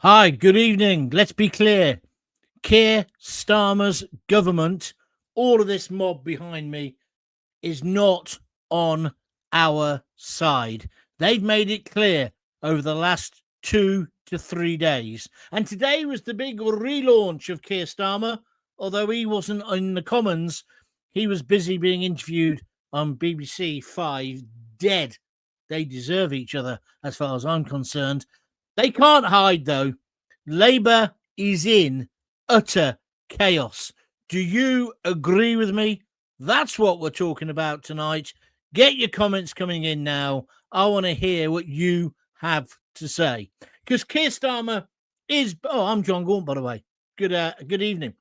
Hi, good evening. Let's be clear. Keir Starmer's government, all of this mob behind me, is not on our side. They've made it clear over the last 2 to 3 days. And today was the big relaunch of Keir Starmer. Although he wasn't in the Commons, he was busy being interviewed on BBC 5, dead. They deserve each other, as far as I'm concerned. They can't hide, though. Labour is in utter chaos. Do you agree with me? That's what we're talking about tonight. Get your comments coming in now. I want to hear what you have to say. Because Keir Starmer is... Oh, I'm John Gaunt, by the way. Good evening.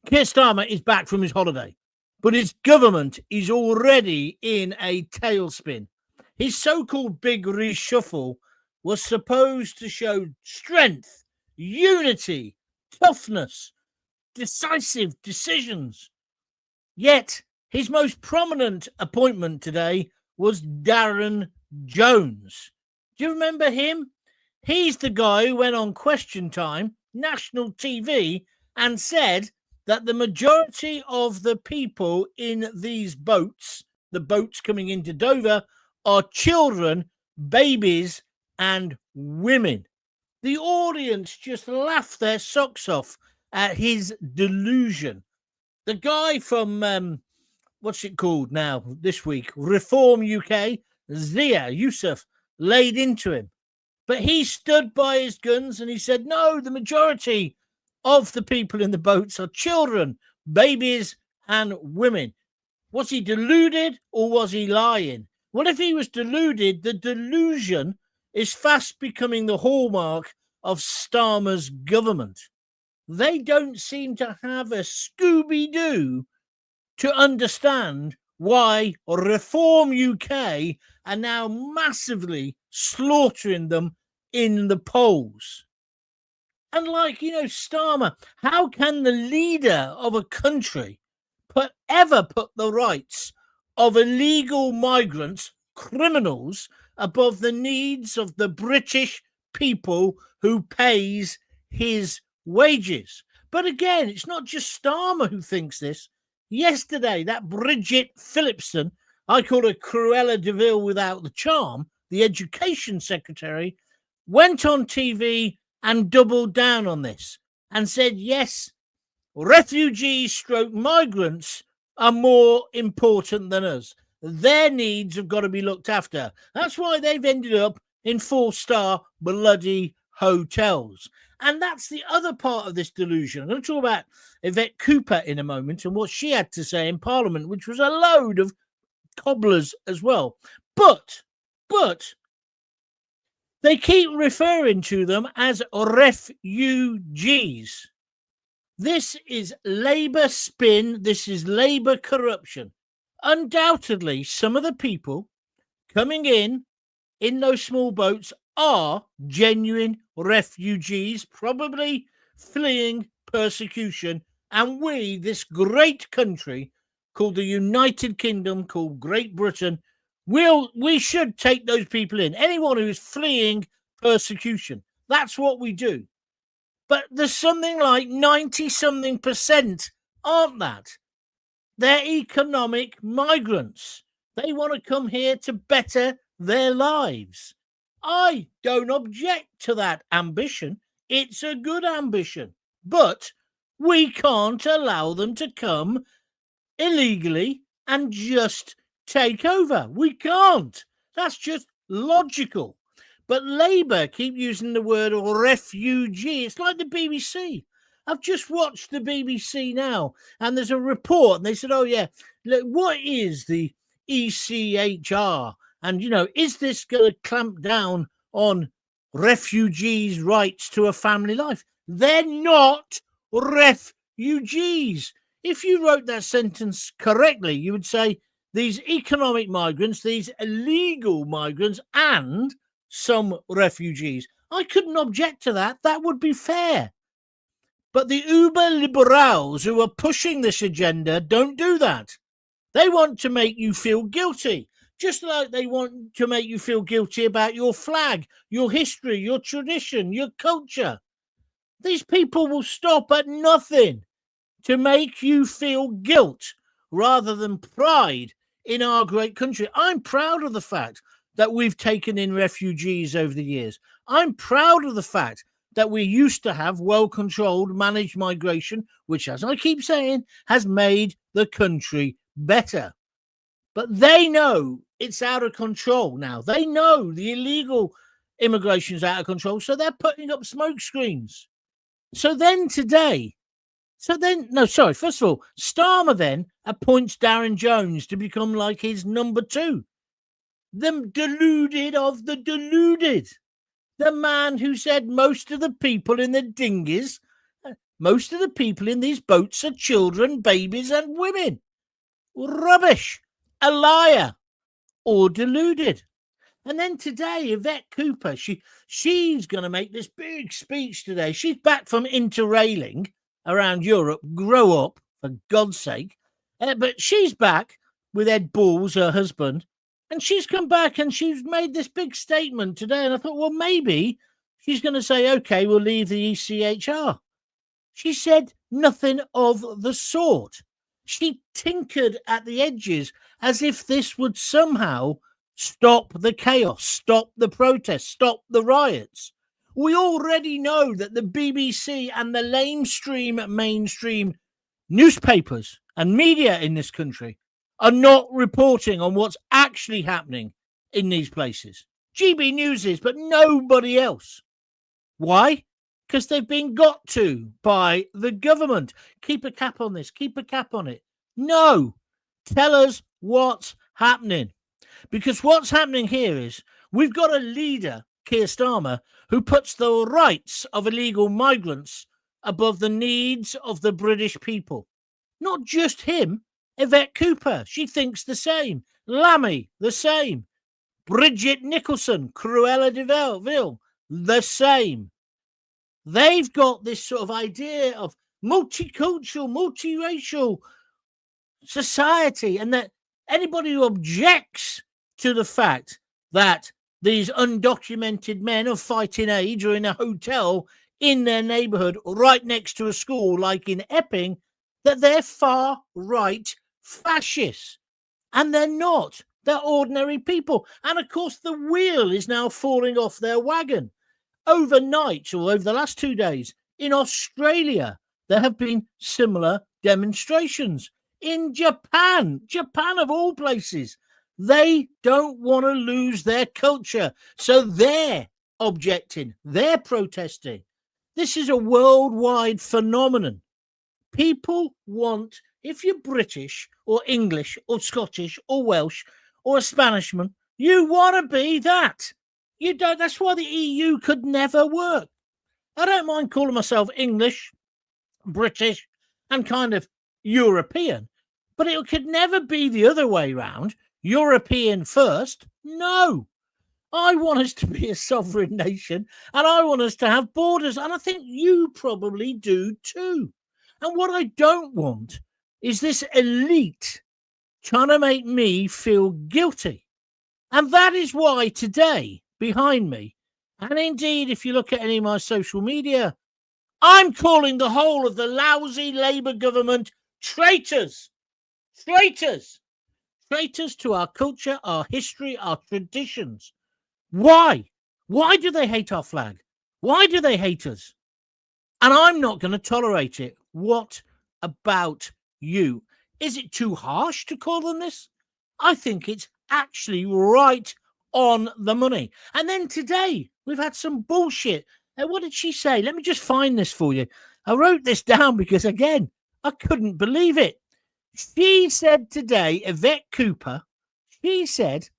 Keir Starmer is back from his holiday, but his government is already in a tailspin. His so-called big reshuffle was supposed to show strength, unity, toughness, decisive decisions. Yet his most prominent appointment today was Darren Jones. Do you remember him? He's the guy who went on Question Time, national TV, and said that the majority of the people in these boats, the boats coming into Dover, are children, babies, and women. The audience just laughed their socks off at his delusion. The guy from, what's it called now this week? Reform UK, Zia Yusuf, laid into him. But he stood by his guns and he said, no, the majority of the people in the boats are children, babies, and women. Was he deluded or was he lying? Well, if he was deluded, the delusion is fast becoming the hallmark of Starmer's government. They don't seem to have a Scooby-Doo to understand why Reform UK are now massively slaughtering them in the polls. And Starmer, how can the leader of a country ever put the rights of illegal migrants, criminals, above the needs of the British people who pays his wages? But again, it's not just Starmer who thinks this. Yesterday, that Bridget Phillipson, I call her Cruella de Vil without the charm, the education secretary, went on TV and doubled down on this and said, yes, refugees stroke migrants are more important than us. Their needs have got to be looked after. That's why they've ended up in 4-star bloody hotels. And that's the other part of this delusion. I'm going to talk about Yvette Cooper in a moment and what she had to say in Parliament, which was a load of cobblers as well. But they keep referring to them as refugees. This is Labour spin. This is Labour corruption. Undoubtedly, some of the people coming in those small boats are genuine refugees, probably fleeing persecution. And we, this great country called the United Kingdom, called Great Britain, we should take those people in. Anyone who's fleeing persecution. That's what we do. But there's something like 90-something% aren't that. They're economic migrants. They want to come here to better their lives. I don't object to that ambition. It's a good ambition. But we can't allow them to come illegally and just take over. We can't. That's just logical. But Labour keep using the word refugee. It's like the BBC. I've just watched the BBC now, and there's a report, and they said, oh, yeah, look, what is the ECHR? And, is this going to clamp down on refugees' rights to a family life? They're not refugees. If you wrote that sentence correctly, you would say these economic migrants, these illegal migrants, and some refugees. I couldn't object to that. That would be fair. But the uber liberals who are pushing this agenda don't do that. They want to make you feel guilty. Just like they want to make you feel guilty about your flag, your history, your tradition, your culture. These people will stop at nothing to make you feel guilt rather than pride in our great country. I'm proud of the fact that we've taken in refugees over the years. I'm proud of the fact that we used to have well-controlled, managed migration, which, as I keep saying, has made the country better. But they know it's out of control now. They know the illegal immigration is out of control, so they're putting up smoke screens. First of all, Starmer then appoints Darren Jones to become like his number two. The deluded of the deluded. The man who said most of the people in the dinghies, most of the people in these boats are children, babies and women. Rubbish. A liar. Or deluded. And then today, Yvette Cooper, she's going to make this big speech today. She's back from interrailing around Europe. Grow up, for God's sake. But she's back with Ed Balls, her husband, and she's come back and she's made this big statement today. And I thought, well, maybe she's going to say, okay, we'll leave the ECHR. She said nothing of the sort. She tinkered at the edges as if this would somehow stop the chaos, stop the protests, stop the riots. We already know that the BBC and the mainstream newspapers and media in this country are not reporting on what's actually happening in these places. GB News is, but nobody else. Why? Because they've been got to by the government. Keep a cap on this, keep a cap on it. No, tell us what's happening. Because what's happening here is we've got a leader, Keir Starmer, who puts the rights of illegal migrants above the needs of the British people. Not just him, Yvette Cooper, she thinks the same. Lammy, the same. Bridget Nicholson, Cruella de Vil, the same. They've got this sort of idea of multicultural, multiracial society, and that anybody who objects to the fact that these undocumented men of fighting age are in a hotel in their neighborhood right next to a school like in Epping, that they're far-right fascists. And they're not. They're ordinary people. And of course, the wheel is now falling off their wagon. Overnight, or over the last 2 days, in Australia, there have been similar demonstrations. In Japan of all places, they don't want to lose their culture. So they're objecting, they're protesting. This is a worldwide phenomenon. People want, if you're British or English or Scottish or Welsh or a Spanishman, you want to be that. You don't. That's why the EU could never work. I don't mind calling myself English, British, and kind of European, but it could never be the other way round. European first. No. I want us to be a sovereign nation, and I want us to have borders, and I think you probably do too. And what I don't want is this elite trying to make me feel guilty. And that is why today, behind me, and indeed if you look at any of my social media, I'm calling the whole of the lousy Labour government traitors. Traitors. Traitors to our culture, our history, our traditions. Why? Why do they hate our flag? Why do they hate us? And I'm not going to tolerate it. What about you? Is it too harsh to call them this? I think it's actually right on the money. And then today, we've had some bullshit. What did she say? Let me just find this for you. I wrote this down because, again, I couldn't believe it. She said today, Yvette Cooper, she said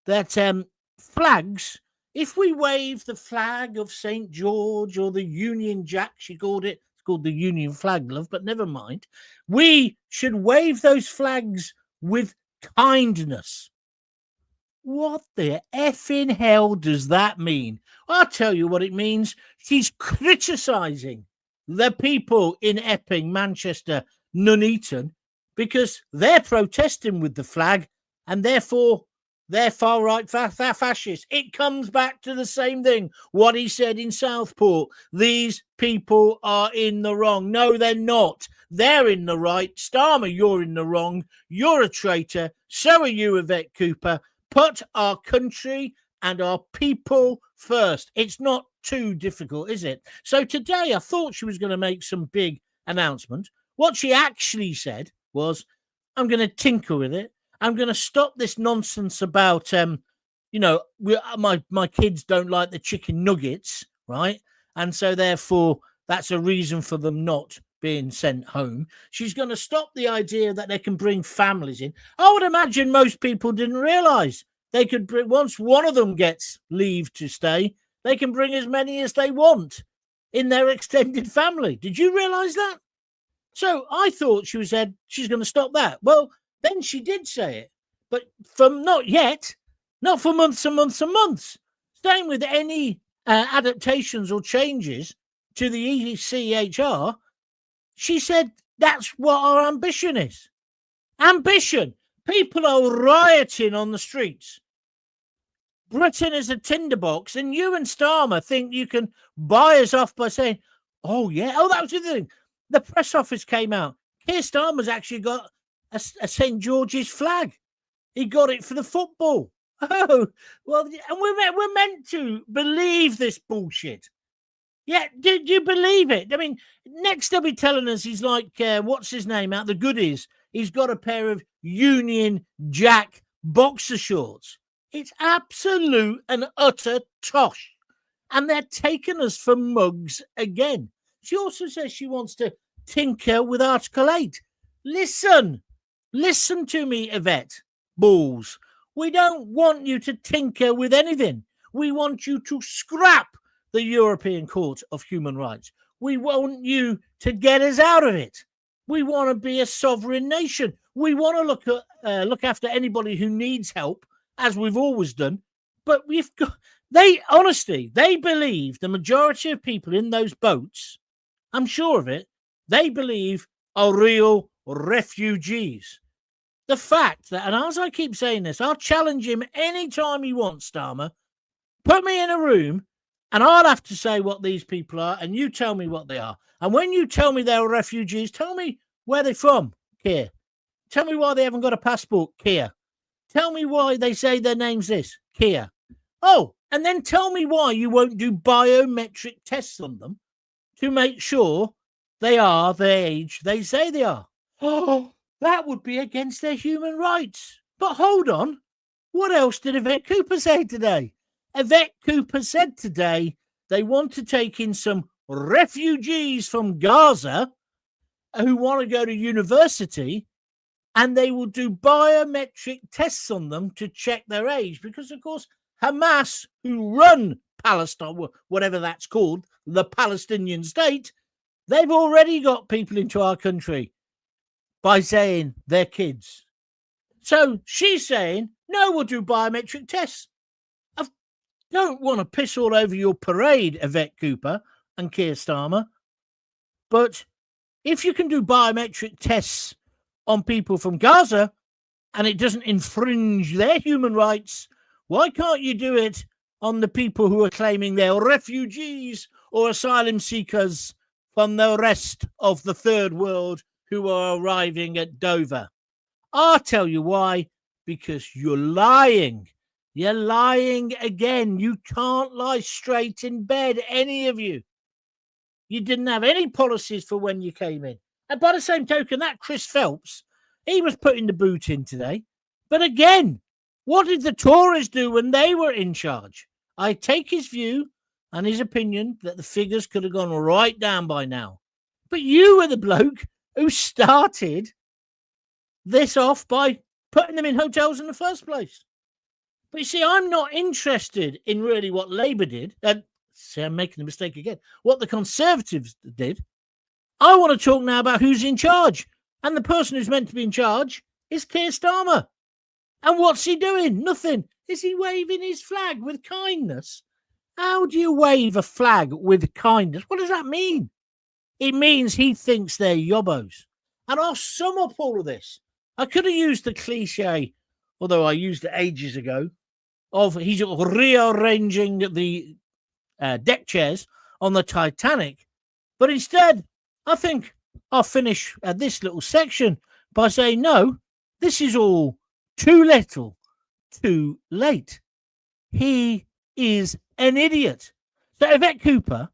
that flags, if we wave the flag of St. George or the Union Jack, she called it, it's called the Union flag, love, but never mind. We should wave those flags with kindness. What the effing hell does that mean? I'll tell you what it means. She's criticising the people in Epping, Manchester, Nuneaton, because they're protesting with the flag and therefore they're far right fascists. It comes back to the same thing. What he said in Southport. These people are in the wrong. No, they're not. They're in the right. Starmer, you're in the wrong. You're a traitor. So are you, Yvette Cooper. Put our country and our people first. It's not too difficult, is it? So today I thought she was going to make some big announcement. What she actually said was, I'm going to tinker with it. I'm going to stop this nonsense about, my kids don't like the chicken nuggets, right? And so therefore, that's a reason for them not being sent home. She's going to stop the idea that they can bring families in. I would imagine most people didn't realize they could bring, once one of them gets leave to stay, they can bring as many as they want in their extended family. Did you realize that? So I thought she said she's going to stop that. Well, then she did say it, but from not yet, not for months and months and months. Staying with any adaptations or changes to the ECHR, she said that's what our ambition is. Ambition. People are rioting on the streets. Britain is a tinderbox, and you and Starmer think you can buy us off by saying, oh, yeah. Oh, that was the thing. The press office came out. Keir Starmer's actually got a St. George's flag. He got it for the football. Oh, well, and we're meant to believe this bullshit. Yeah, do you believe it? I mean, next they'll be telling us he's like, what's his name out the goodies? He's got a pair of Union Jack boxer shorts. It's absolute and utter tosh. And they're taking us for mugs again. She also says she wants to tinker with Article 8. Listen to me, Yvette Balls. We don't want you to tinker with anything. We want you to scrap the European Court of Human Rights. We want you to get us out of it. We want to be a sovereign nation. We want to look after anybody who needs help, as we've always done. But they believe, the majority of people in those boats, I'm sure of it, they believe are real refugees. The fact that, and as I keep saying this, I'll challenge him anytime he wants, Starmer. Put me in a room and I'll have to say what these people are, and you tell me what they are. And when you tell me they're refugees, tell me where they're from, Keir. Tell me why they haven't got a passport, Keir. Tell me why they say their name's this, Keir. Oh, and then tell me why you won't do biometric tests on them to make sure they are the age they say they are. Oh, that would be against their human rights. But hold on. What else did Yvette Cooper say today? Yvette Cooper said today they want to take in some refugees from Gaza who want to go to university, and they will do biometric tests on them to check their age. Because, of course, Hamas, who run Palestine, whatever that's called, the Palestinian state, they've already got people into our country by saying they're kids. So she's saying, no, we'll do biometric tests. I don't want to piss all over your parade, Yvette Cooper and Keir Starmer, but if you can do biometric tests on people from Gaza and it doesn't infringe their human rights, why can't you do it on the people who are claiming they're refugees or asylum seekers from the rest of the third world who are arriving at Dover? I'll tell you why. Because you're lying. You're lying again. You can't lie straight in bed, any of you. You didn't have any policies for when you came in. And by the same token, that Chris Phelps, he was putting the boot in today. But again, what did the Tories do when they were in charge? I take his view and his opinion that the figures could have gone right down by now. But you were the bloke who started this off by putting them in hotels in the first place. But you see, I'm not interested in really what Labour did. See, I'm making the mistake again. What the Conservatives did. I want to talk now about who's in charge. And the person who's meant to be in charge is Keir Starmer. And what's he doing? Nothing. Is he waving his flag with kindness? How do you wave a flag with kindness? What does that mean? It means he thinks they're yobbos. And I'll sum up all of this. I could have used the cliche, although I used it ages ago, of he's rearranging the deck chairs on the Titanic. But instead, I think I'll finish this little section by saying, no, this is all too little, too late. He is an idiot. So Yvette Cooper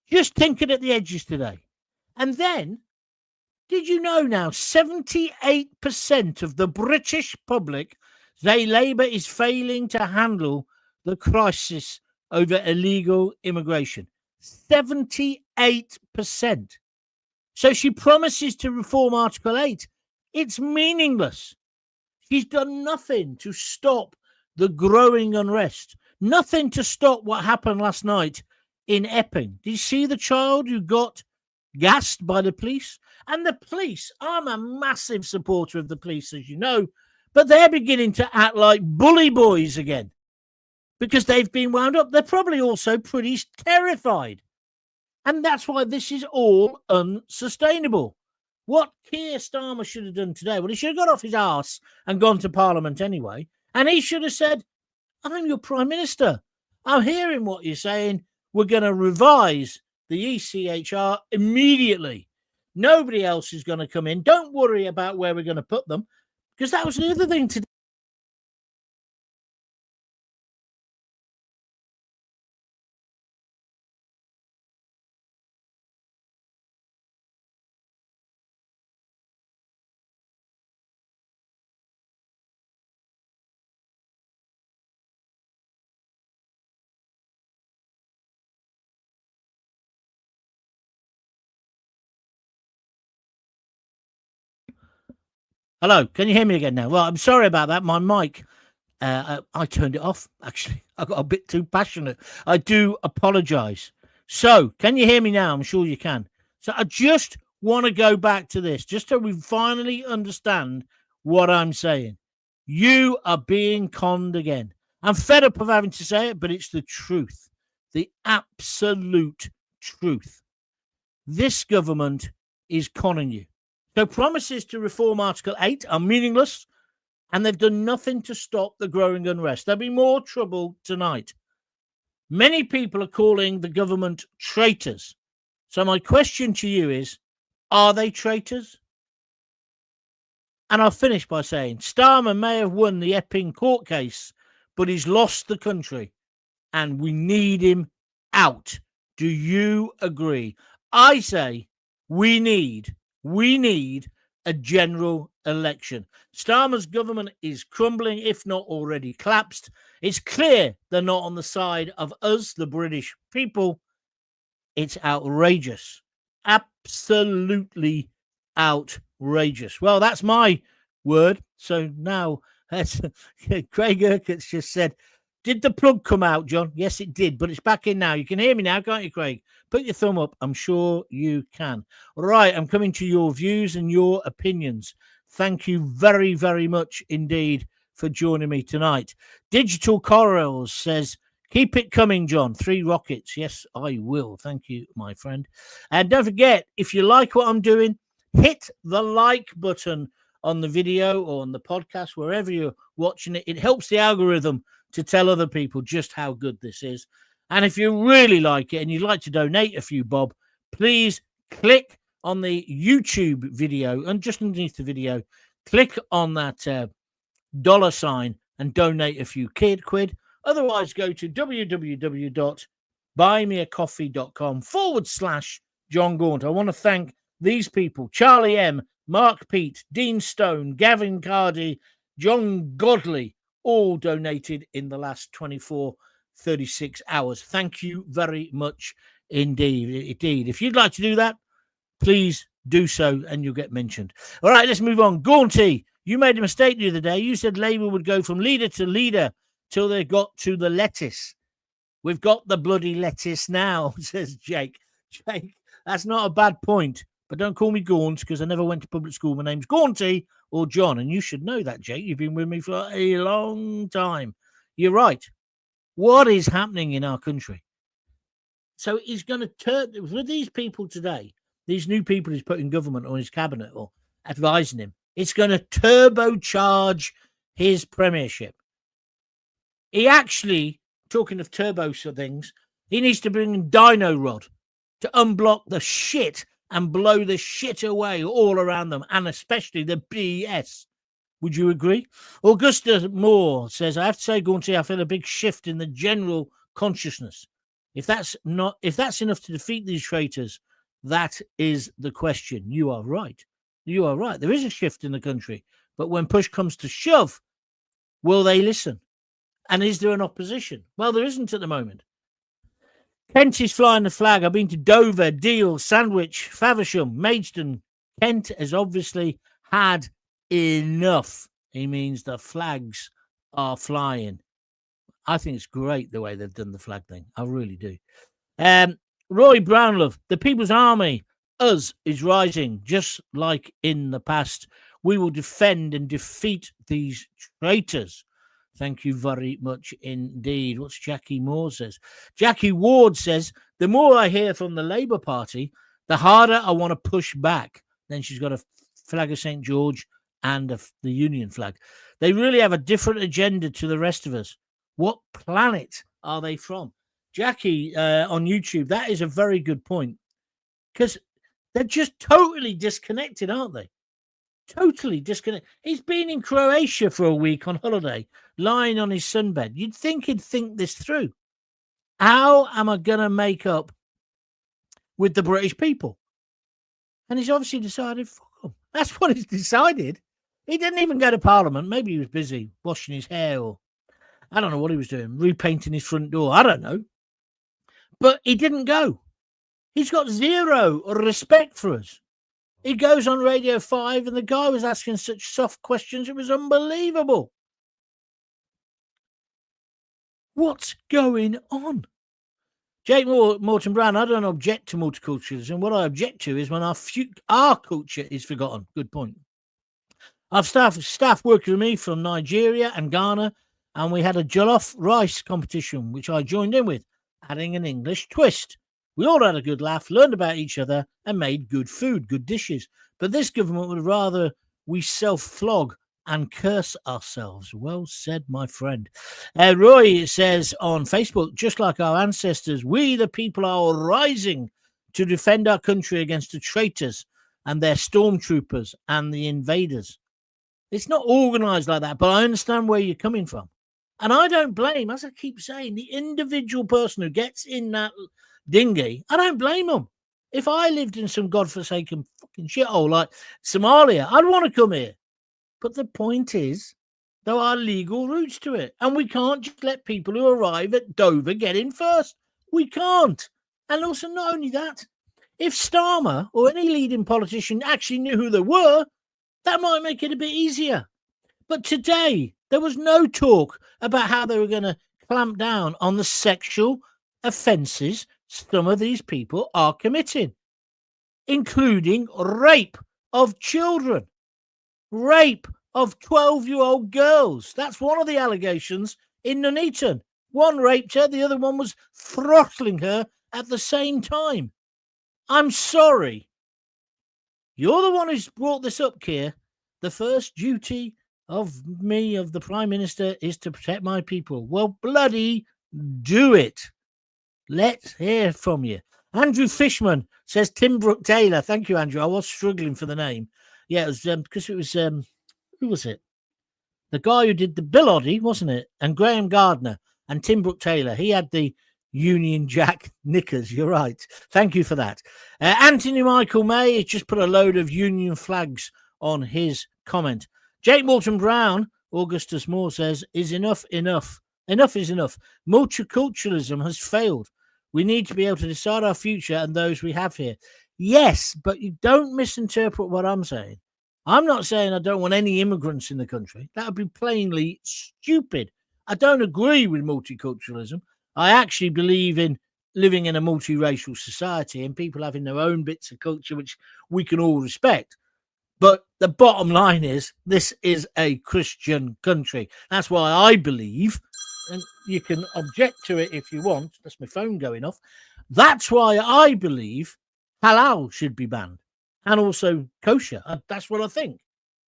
just tinkered at the edges today. And then, did you know now 78% of the British public say Labour is failing to handle the crisis over illegal immigration? 78%. So she promises to reform Article 8. It's meaningless. She's done nothing to stop the growing unrest, nothing to stop what happened last night in Epping. Did you see the child who got gassed by the police? And the police, I'm a massive supporter of the police, as you know, but they're beginning to act like bully boys again because they've been wound up. They're probably also pretty terrified. And that's why this is all unsustainable. What Keir Starmer should have done today, well, he should have got off his arse and gone to Parliament anyway. And he should have said, I'm your Prime Minister. I'm hearing what you're saying. We're going to revise the ECHR immediately. Nobody else is going to come in. Don't worry about where we're going to put them, because that was the other thing today. Hello, can you hear me again now? Well, I'm sorry about that. My mic, I turned it off, actually. I got a bit too passionate. I do apologize. So, can you hear me now? I'm sure you can. So, I just want to go back to this, just so we finally understand what I'm saying. You are being conned again. I'm fed up of having to say it, but it's the truth, the absolute truth. This government is conning you. So promises to reform Article 8 are meaningless, and they've done nothing to stop the growing unrest. There'll be more trouble tonight. Many people are calling the government traitors. So my question to you is, are they traitors? And I'll finish by saying, Starmer may have won the Epping court case, but he's lost the country, and we need him out. Do you agree? I say we need a general election. Starmer's government is crumbling, if not already collapsed. It's clear they're not on the side of us, the British people. It's outrageous. Absolutely outrageous. Well, that's my word. So now, Craig Urquhart's just said, did the plug come out, John? Yes, it did, but it's back in now. You can hear me now, can't you, Craig? Put your thumb up. I'm sure you can. All right, I'm coming to your views and your opinions. Thank you very, very much indeed for joining me tonight. Digital Corals says, keep it coming, John. 3 rockets. Yes, I will. Thank you, my friend. And don't forget, if you like what I'm doing, hit the like button on the video or on the podcast, wherever you're watching it. It helps the algorithm to tell other people just how good this is. And if you really like it and you'd like to donate a few bob, please click on the YouTube video, and just underneath the video, click on that $ and donate a few quid. Otherwise, go to www.buymeacoffee.com/John Gaunt. I want to thank these people: Charlie M, Mark Pete, Dean Stone, Gavin Cardy, John Godley, all donated in the last 36 hours. Thank you very much indeed. If you'd like to do that, please do so and you'll get mentioned. All right, let's move on. Gaunty, you made a mistake the other day. You said Labour would go from leader to leader till they got to the lettuce. We've got the bloody lettuce now, says Jake. Jake, that's not a bad point. But don't call me Gaunt, because I never went to public school. My name's Gaunty or John, and you should know that, Jake. You've been with me for a long time. You're right. What is happening in our country? So he's going to turn with these people today, these new people he's put in government or his cabinet or advising him. It's going to turbocharge his premiership. He actually, talking of turbo things, he needs to bring in Dino Rod to unblock the shit and blow the shit away all around them, and especially the BS. Would you agree? Augusta Moore says, I have to say, Gaunty, I feel a big shift in the general consciousness. If that's enough to defeat these traitors, that is the question. You are right. You are right. There is a shift in the country. But when push comes to shove, will they listen? And is there an opposition? Well, there isn't at the moment. Kent is flying the flag. I've been to Dover, Deal, Sandwich, Faversham, Maidstone. Kent has obviously had enough. He means the flags are flying. I think it's great the way they've done the flag thing. I really do. Roy Brownlove, the People's Army, us, is rising, just like in the past. We will defend and defeat these traitors. Thank you very much indeed. What's Jackie Moore says? Jackie Ward says, the more I hear from the Labour Party, the harder I want to push back. Then she's got a flag of St. George and the Union flag. They really have a different agenda to the rest of us. What planet are they from? Jackie on YouTube, that is a very good point. Because they're just totally disconnected, aren't they? Totally disconnected. He's been in Croatia for a week on holiday, lying on his sunbed. You'd think he'd think this through. How am I going to make up with the British people? And he's obviously decided, fuck him. That's what he's decided. He didn't even go to Parliament. Maybe he was busy washing his hair, or I don't know what he was doing, repainting his front door. I don't know. But he didn't go. He's got zero respect for us. He goes on Radio 5 and the guy was asking such soft questions. It was unbelievable. What's going on? Jake Morton Brown, I don't object to multiculturalism. What I object to is when our culture is forgotten. Good point. I've staff working with me from Nigeria and Ghana, and we had a jollof rice competition, which I joined in with, adding an English twist. We all had a good laugh, learned about each other, and made good food, good dishes. But this government would rather we self-flog and curse ourselves. Well said, my friend. Roy says on Facebook, just like our ancestors, we the people are rising to defend our country against the traitors and their stormtroopers and the invaders. It's not organised like that, but I understand where you're coming from. And I don't blame, as I keep saying, the individual person who gets in that dinghy. I don't blame them. If I lived in some godforsaken fucking shithole like Somalia, I'd want to come here. But the point is, there are legal routes to it. And we can't just let people who arrive at Dover get in first. We can't. And also, not only that, if Starmer or any leading politician actually knew who they were, that might make it a bit easier. But today, there was no talk about how they were going to clamp down on the sexual offences some of these people are committing, including rape of children, rape of 12-year-old girls. That's one of the allegations in Nuneaton. One raped her, the other one was throttling her at the same time. I'm sorry. You're the one who's brought this up, Keir. The first duty of the Prime Minister, is to protect my people. Well, bloody do it. Let's hear from you. Andrew Fishman says Tim Brooke Taylor. Thank you, Andrew. I was struggling for the name. Yeah, it was because it was who was it? The guy who did the Bill Oddie, wasn't it? And Graham Gardner and Tim Brooke Taylor. He had the Union Jack knickers. You're right. Thank you for that. Anthony Michael May has just put a load of Union flags on his comment. Jake Morton Brown, Augustus Moore says, is enough. Enough is enough. Multiculturalism has failed. We need to be able to decide our future and those we have here. Yes, but you don't misinterpret what I'm saying. I'm not saying I don't want any immigrants in the country. That would be plainly stupid. I don't agree with multiculturalism. I actually believe in living in a multiracial society and people having their own bits of culture, which we can all respect. But the bottom line is, this is a Christian country. That's why I believe, and you can object to it if you want. That's my phone going off. That's why I believe halal should be banned, and also kosher. That's what I think.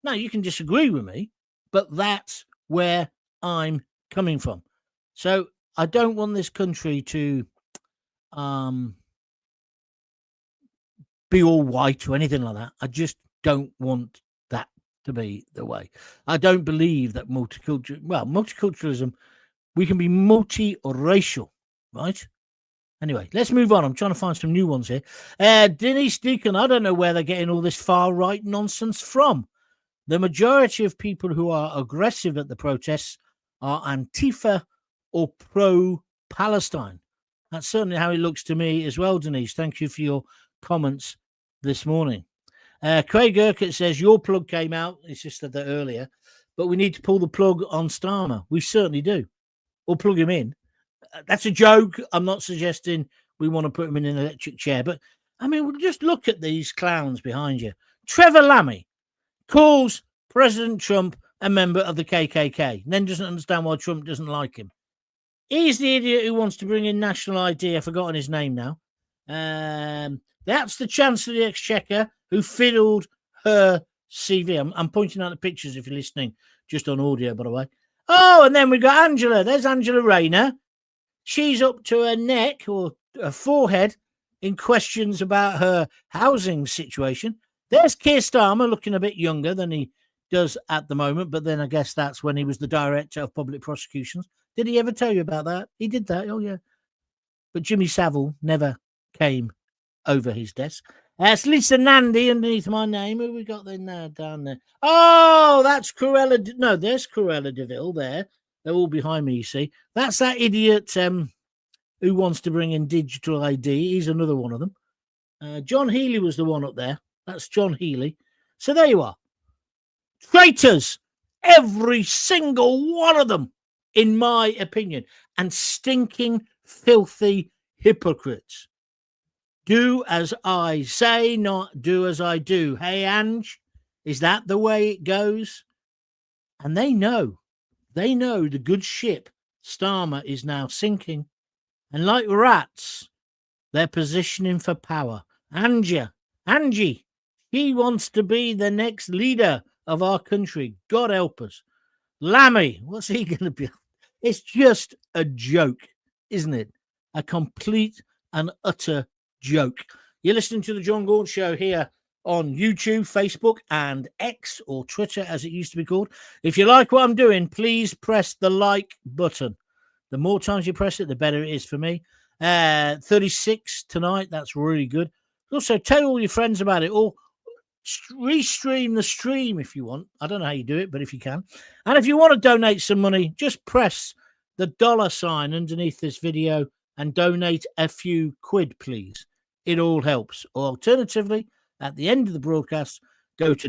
Now, you can disagree with me, but that's where I'm coming from. So I don't want this country to be all white or anything like that. I just don't want that to be the way. I don't believe that multiculturalism, we can be multi-racial, right? Anyway, let's move on. I'm trying to find some new ones here. Denise Deacon, I don't know where they're getting all this far-right nonsense from. The majority of people who are aggressive at the protests are Antifa or pro-Palestine. That's certainly how it looks to me as well, Denise. Thank you for your comments this morning. Craig Urquhart says, your plug came out. It's just said that earlier. But we need to pull the plug on Starmer. We certainly do. Or plug him in. That's a joke. I'm not suggesting we want to put him in an electric chair. But, I mean, just look at these clowns behind you. Trevor Lammy calls President Trump a member of the KKK. Then doesn't understand why Trump doesn't like him. He's the idiot who wants to bring in national ID. I've forgotten his name now. That's the Chancellor of the Exchequer who fiddled her CV. I'm pointing out the pictures if you're listening, just on audio, by the way. Oh, and then we've got Angela. There's Angela Rayner. She's up to her neck or her forehead in questions about her housing situation. There's Keir Starmer, looking a bit younger than he does at the moment, but then I guess that's when he was the Director of Public Prosecutions. Did he ever tell you about that? He did that, oh yeah. But Jimmy Savile never came over his desk. It's Lisa Nandy underneath my name. Who we got there now down there? Oh, that's Cruella. No, there's Cruella DeVille there. They're all behind me, you see. That's that idiot who wants to bring in digital ID. He's another one of them. John Healy was the one up there. That's John Healy. So there you are. Traitors. Every single one of them, in my opinion. And stinking, filthy hypocrites. Do as I say, not do as I do. Hey, Ange, is that the way it goes? And they know the good ship, Starmer, is now sinking. And like rats, they're positioning for power. Angie, she wants to be the next leader of our country. God help us. Lammy, what's he going to be? It's just a joke, isn't it? A complete and utter joke. You're listening to the John Gaunt Show here on YouTube, Facebook, and X, or Twitter, as it used to be called. If you like what I'm doing, please press the like button. The more times you press it, the better it is for me. 36 tonight. That's really good. Also, tell all your friends about it, or restream the stream if you want. I don't know how you do it, but if you can. And if you want to donate some money, just press the $ underneath this video and donate a few quid, please. It all helps. Or alternatively, at the end of the broadcast, go to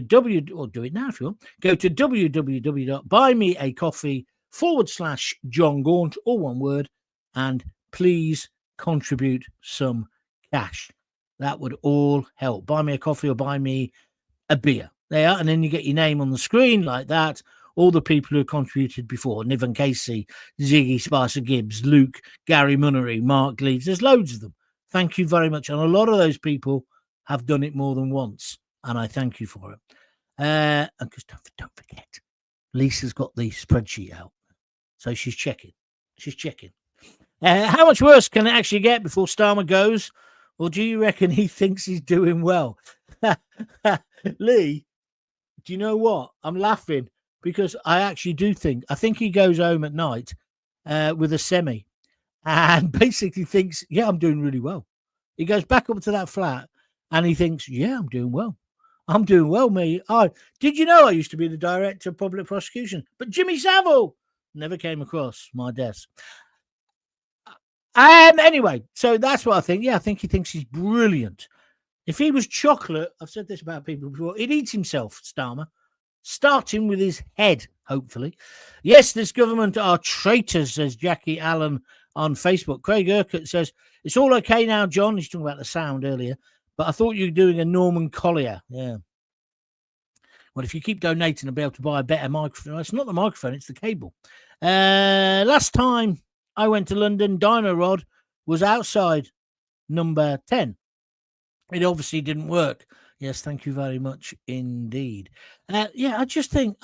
or do it now if you want. Go to www.buymeacoffee.com/John Gaunt, all one word, and please contribute some cash. That would all help. Buy me a coffee or buy me a beer. There, and then you get your name on the screen like that. All the people who have contributed before: Niven Casey, Ziggy Spicer Gibbs, Luke, Gary Munnery, Mark Leeds. There's loads of them. Thank you very much. And a lot of those people have done it more than once, and I thank you for it. And because don't forget, Lisa's got the spreadsheet out, so she's checking. How much worse can it actually get before Starmer goes? Or do you reckon he thinks he's doing well? Lee, do you know what? I'm laughing because I actually do think, I think he goes home at night with a semi and basically thinks, yeah, I'm doing really well. He goes back up to that flat and he thinks, yeah, I'm doing well. I'm doing well, me. Oh, did you know I used to be the Director of Public Prosecution? But Jimmy Savile never came across my desk. Anyway, so that's what I think. Yeah, I think he thinks he's brilliant. If he was chocolate, I've said this about people before, he'd eat himself, Starmer. Starting with his head, hopefully. Yes, this government are traitors, says Jackie Allen on Facebook. Craig Urquhart says, it's all okay now, John. He's talking about the sound earlier, but I thought you were doing a Norman Collier. Yeah. Well, if you keep donating, I'll be able to buy a better microphone. It's not the microphone, it's the cable. Last time I went to London, Dino Rod was outside number 10. It obviously didn't work. Yes, thank you very much indeed. I just think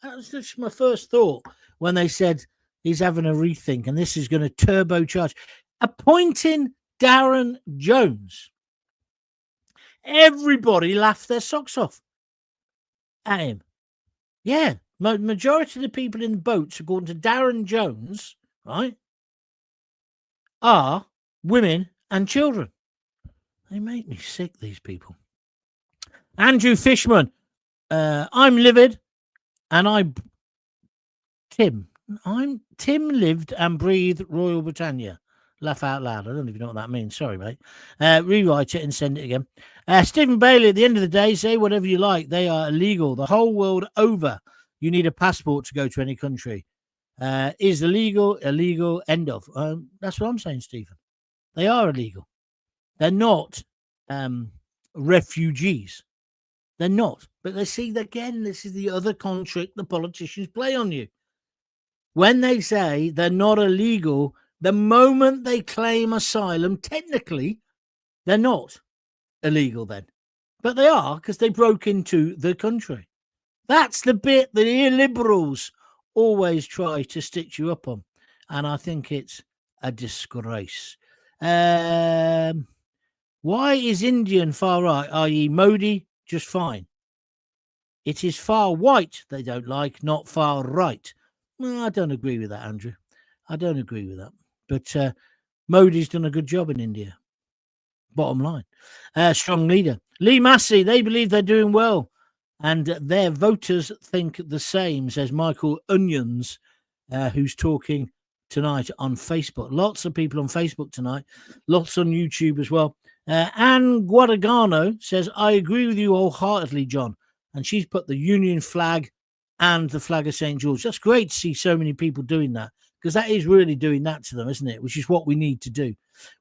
that's just my first thought when they said he's having a rethink and this is going to turbocharge. Appointing Darren Jones. Everybody laughed their socks off at him. Yeah, majority of the people in the boats, according to Darren Jones, right, are women and children. They make me sick, these people. Andrew Fishman, I'm livid, and Tim lived and breathed Royal Britannia. Laugh out loud. I don't even know what that means. Sorry, mate. Rewrite it and send it again. Stephen Bailey, at the end of the day, say whatever you like. They are illegal. The whole world over. You need a passport to go to any country. Is illegal, end of. That's what I'm saying, Stephen. They are illegal. They're not refugees. They're not. But they see, again, this is the other con trick the politicians play on you. When they say they're not illegal, the moment they claim asylum, technically, they're not illegal then. But they are, because they broke into the country. That's the bit that the liberals always try to stitch you up on. And I think it's a disgrace. Why is Indian far right, i.e. Modi, just fine? It is far white they don't like, not far right. Well, I don't agree with that, Andrew. I don't agree with that. But Modi's done a good job in India. Bottom line. Strong leader. Lee Massey, they believe they're doing well. And their voters think the same, says Michael Onions, who's talking tonight on Facebook. Lots of people on Facebook tonight. Lots on YouTube as well. Anne Guadagano says, I agree with you wholeheartedly, John. And she's put the Union flag and the flag of St. George. That's great to see so many people doing that, because that is really doing that to them, isn't it? Which is what we need to do.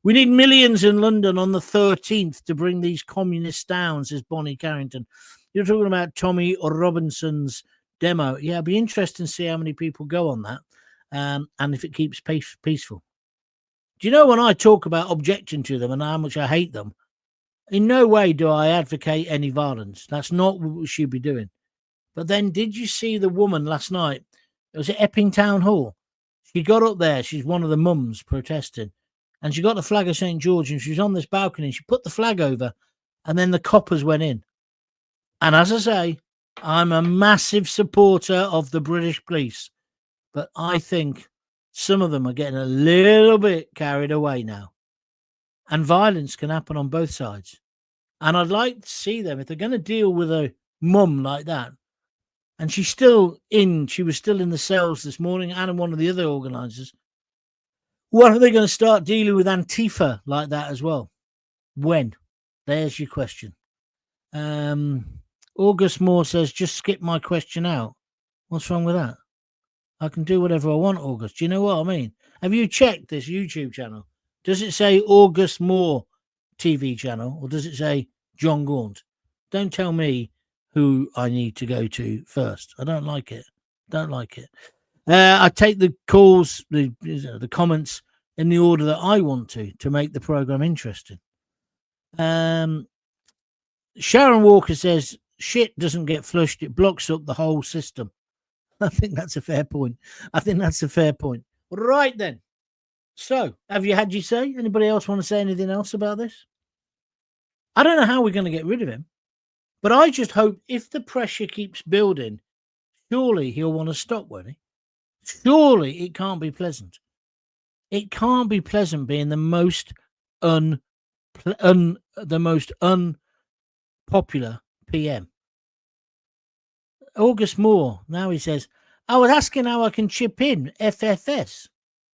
We need millions in London on the 13th to bring these communists down, says Bonnie Carrington. You're talking about Tommy Robinson's demo. Yeah, it'll be interesting to see how many people go on that, and if it keeps peaceful. Do you know, when I talk about objecting to them and how much I hate them, in no way do I advocate any violence. That's not what we should be doing. But then, did you see the woman last night? It was at Epping Town Hall. She got up there. She's one of the mums protesting. And she got the flag of St. George, and she was on this balcony. She put the flag over, and then the coppers went in. And as I say, I'm a massive supporter of the British police. But I think some of them are getting a little bit carried away now. And violence can happen on both sides. And I'd like to see them, if they're going to deal with a mum like that. And she was still in the cells this morning, and one of the other organisers. When are they going to start dealing with Antifa like that as well? When? There's your question. August Moore says, just skip my question out. What's wrong with that? I can do whatever I want, August. Do you know what I mean? Have you checked this YouTube channel? Does it say August Moore TV channel, or does it say John Gaunt? Don't tell me who I need to go to first. I don't like it. I take the calls, the comments in the order that I want to make the program interesting. Sharon Walker says, shit doesn't get flushed. It blocks up the whole system. I think that's a fair point. Right then. So, have you had your say? Anybody else want to say anything else about this? I don't know how we're going to get rid of him, but I just hope, if the pressure keeps building, surely he'll want to stop, won't he? Surely it can't be pleasant. It can't be pleasant being the most unpopular PM. August Moore, now he says, I was asking how I can chip in FFS.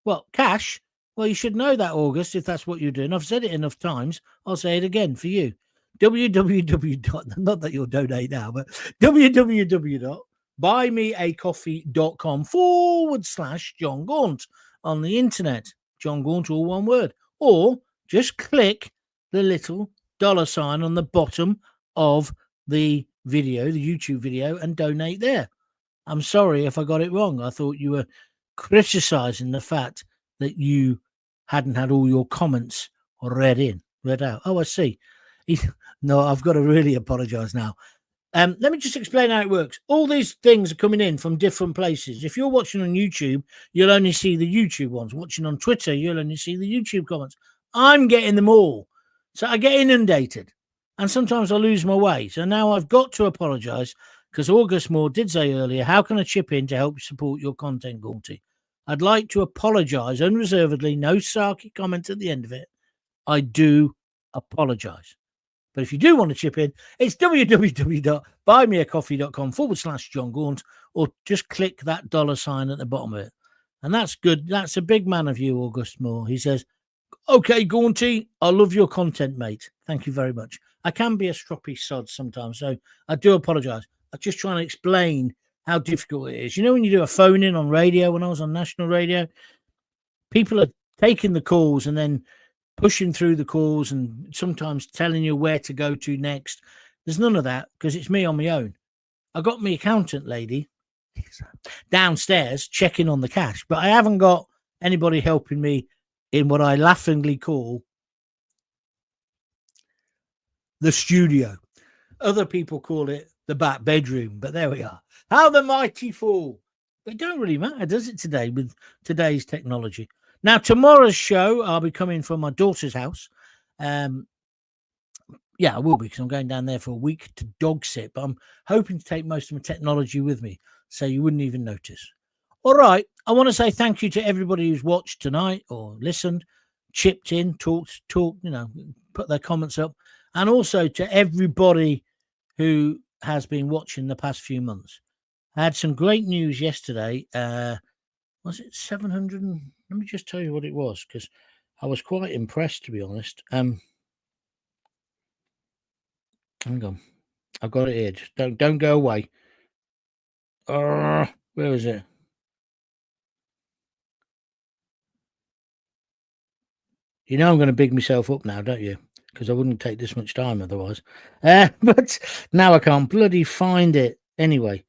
Well, cash? Well, you should know that, August, if that's what you're doing. I've said it enough times. I'll say it again for you. www. Not that you'll donate now, but www.buymeacoffee.com/John Gaunt on the internet. John Gaunt, all one word. Or just click the little $sign on the bottom of the video, the YouTube video, and donate there. I'm sorry if I got it wrong. I thought you were criticizing the fact that you hadn't had all your comments read out. Oh, I see. No, I've got to really apologise now. Let me just explain how it works. All these things are coming in from different places. If you're watching on YouTube, you'll only see the YouTube ones. Watching on Twitter, you'll only see the YouTube comments. I'm getting them all. So I get inundated. And sometimes I lose my way. So now I've got to apologise because August Moore did say earlier, how can I chip in to help support your content, Gaunty? I'd like to apologise unreservedly. No sarky comment at the end of it. I do apologise. But if you do want to chip in, it's www.buymeacoffee.com/John Gaunt, or just click that $sign at the bottom of it. And that's good. That's a big man of you, August Moore. He says, okay, Gaunty, I love your content, mate. Thank you very much. I can be a stroppy sod sometimes, so I do apologise. I'm just trying to explain how difficult it is. You know, when you do a phone-in on radio, when I was on national radio, people are taking the calls and then pushing through the calls and sometimes telling you where to go to next. There's none of that because it's me on my own. I got my accountant lady downstairs checking on the cash, but I haven't got anybody helping me in what I laughingly call the studio. Other people call it the back bedroom, but there we are. How the mighty fall. It don't really matter, does it, today with today's technology? Now, tomorrow's show, I'll be coming from my daughter's house. Yeah, I will be because I'm going down there for a week to dog sit, but I'm hoping to take most of my technology with me so you wouldn't even notice. All right. I want to say thank you to everybody who's watched tonight or listened, chipped in, talked, you know, put their comments up, and also to everybody who has been watching the past few months. I had some great news yesterday. Was it 700? Let me just tell you what it was, because I was quite impressed, to be honest. Hang on, I've got it here. Just don't go away. Where is it? You know I'm going to big myself up now, don't you? Because I wouldn't take this much time otherwise. But now I can't bloody find it. Anyway,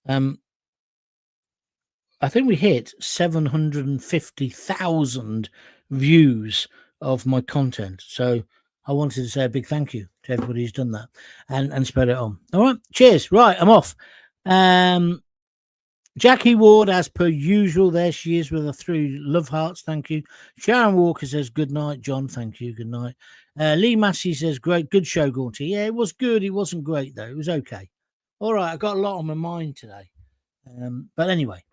I think we hit 750,000 views of my content. So I wanted to say a big thank you to everybody who's done that and spread it on. All right. Cheers. Right. I'm off. Jackie Ward, as per usual, there she is with her 3 love hearts. Thank you. Sharon Walker says, good night, John. Thank you. Good night. Lee Massey says, great. Good show, Gaunty. Yeah, it was good. It wasn't great, though. It was okay. All right. I got a lot on my mind today. But anyway.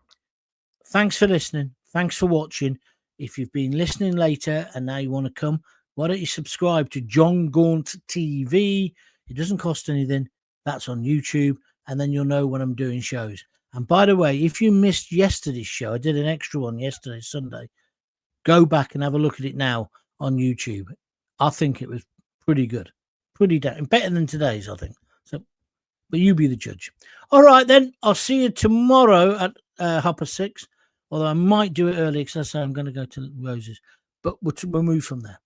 Thanks for listening. Thanks for watching. If you've been listening later and now you want to come, why don't you subscribe to John Gaunt TV? It doesn't cost anything. That's on YouTube. And then you'll know when I'm doing shows. And by the way, if you missed yesterday's show, I did an extra one yesterday, Sunday. Go back and have a look at it now on YouTube. I think it was pretty good. Pretty better than today's, I think. So, but you be the judge. All right, then. I'll see you tomorrow at 6:30. Although I might do it early because I say I'm going to go to Roses. But we'll move from there.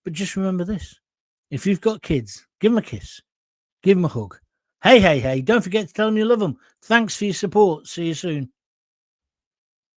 But just remember this. If you've got kids, give them a kiss. Give them a hug. Hey, don't forget to tell them you love them. Thanks for your support. See you soon.